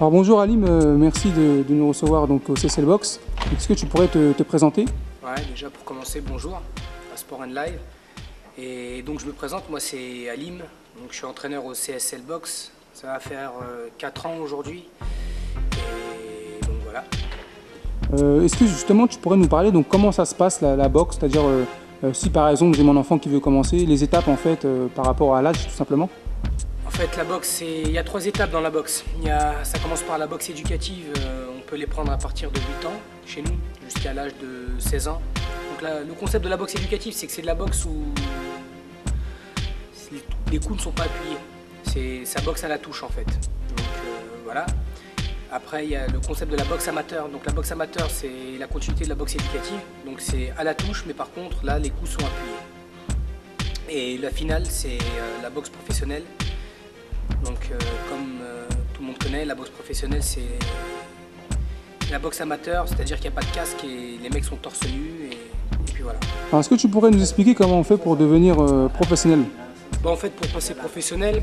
Alors bonjour Alim, merci de nous recevoir donc, au CSL Box. Est-ce que tu pourrais te présenter? Ouais, déjà pour commencer, bonjour à Sport & Live. Et donc je me présente, moi c'est Alim, donc je suis entraîneur au CSL Box. Ça va faire 4 ans aujourd'hui. Et donc voilà. Est-ce que justement tu pourrais nous parler donc comment ça se passe la boxe, c'est-à-dire si par exemple j'ai mon enfant qui veut commencer, les étapes en fait par rapport à l'âge tout simplement? En fait la boxe, il y a 3 étapes dans la boxe. Ça commence par la boxe éducative, on peut les prendre à partir de 8 ans chez nous, jusqu'à l'âge de 16 ans. Donc là, le concept de la boxe éducative, c'est que c'est de la boxe où les coups ne sont pas appuyés. Ça boxe à la touche en fait. Donc voilà. Après, il y a le concept de la boxe amateur. Donc la boxe amateur, c'est la continuité de la boxe éducative. Donc c'est à la touche, mais par contre, là, les coups sont appuyés. Et la finale, c'est la boxe professionnelle. Donc comme tout le monde connaît, la boxe professionnelle, c'est la boxe amateur, c'est-à-dire qu'il n'y a pas de casque et les mecs sont torse nu et puis voilà. Alors est-ce que tu pourrais nous expliquer comment on fait pour devenir professionnel? Bon, en fait, pour passer professionnel,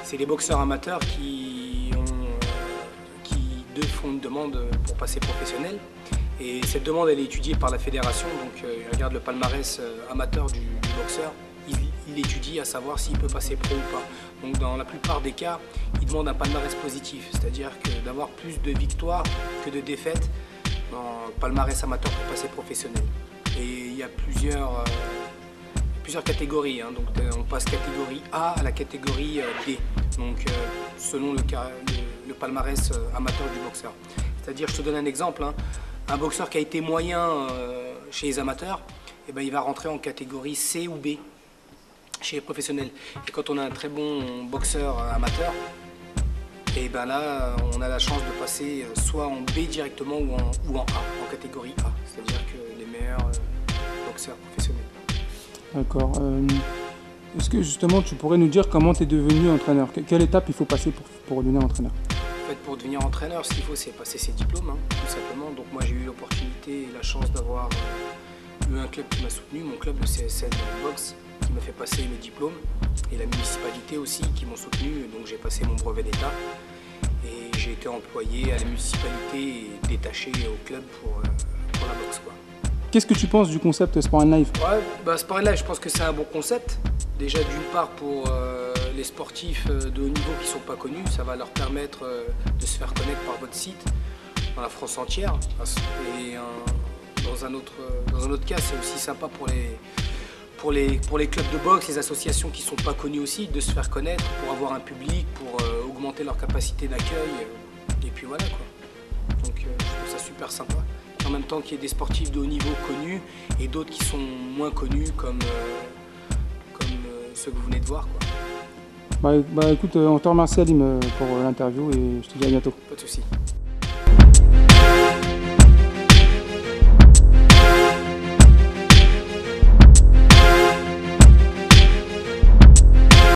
c'est les boxeurs amateurs qui font une demande pour passer professionnel. Et cette demande, elle est étudiée par la fédération, donc ils regardent le palmarès amateur du boxeur. Il étudie à savoir s'il peut passer pro ou pas. Donc dans la plupart des cas, il demande un palmarès positif, c'est-à-dire que d'avoir plus de victoires que de défaites dans le palmarès amateur pour passer professionnel. Et il y a plusieurs catégories, hein. Donc on passe catégorie A à la catégorie D, donc selon le palmarès amateur du boxeur. C'est-à-dire, je te donne un exemple, hein. Un boxeur qui a été moyen chez les amateurs, eh ben, il va rentrer en catégorie C ou B chez les professionnels. Et quand on a un très bon boxeur amateur, et ben là, on a la chance de passer soit en B directement ou en A, en catégorie A, c'est-à-dire que les meilleurs boxeurs professionnels. D'accord. Est-ce que justement tu pourrais nous dire comment tu es devenu entraîneur? Quelle étape il faut passer pour devenir entraîneur? En fait, pour devenir entraîneur, ce qu'il faut, c'est passer ses diplômes, hein, tout simplement. Donc moi, j'ai eu l'opportunité et la chance d'avoir eu un club qui m'a soutenu, mon club, le CSL Box, qui m'a fait passer mes diplômes, et la municipalité aussi qui m'ont soutenu, donc j'ai passé mon brevet d'État et j'ai été employé à la municipalité et détaché au club pour la boxe, quoi. Qu'est-ce que tu penses du concept Sport & Live? Ouais, bah, Sport & Live, je pense que c'est un bon concept. Déjà d'une part pour les sportifs de haut niveau qui ne sont pas connus, ça va leur permettre de se faire connaître par votre site dans la France entière. Et dans un autre cas, c'est aussi sympa pour les clubs de boxe, les associations qui ne sont pas connues aussi, de se faire connaître pour avoir un public, pour augmenter leur capacité d'accueil. Et puis voilà quoi. Donc je trouve ça super sympa. En même temps qu'il y ait des sportifs de haut niveau connus et d'autres qui sont moins connus comme ceux que vous venez de voir, quoi. Bah écoute, on te remercie Alim pour l'interview et je te dis à bientôt. Pas de soucis.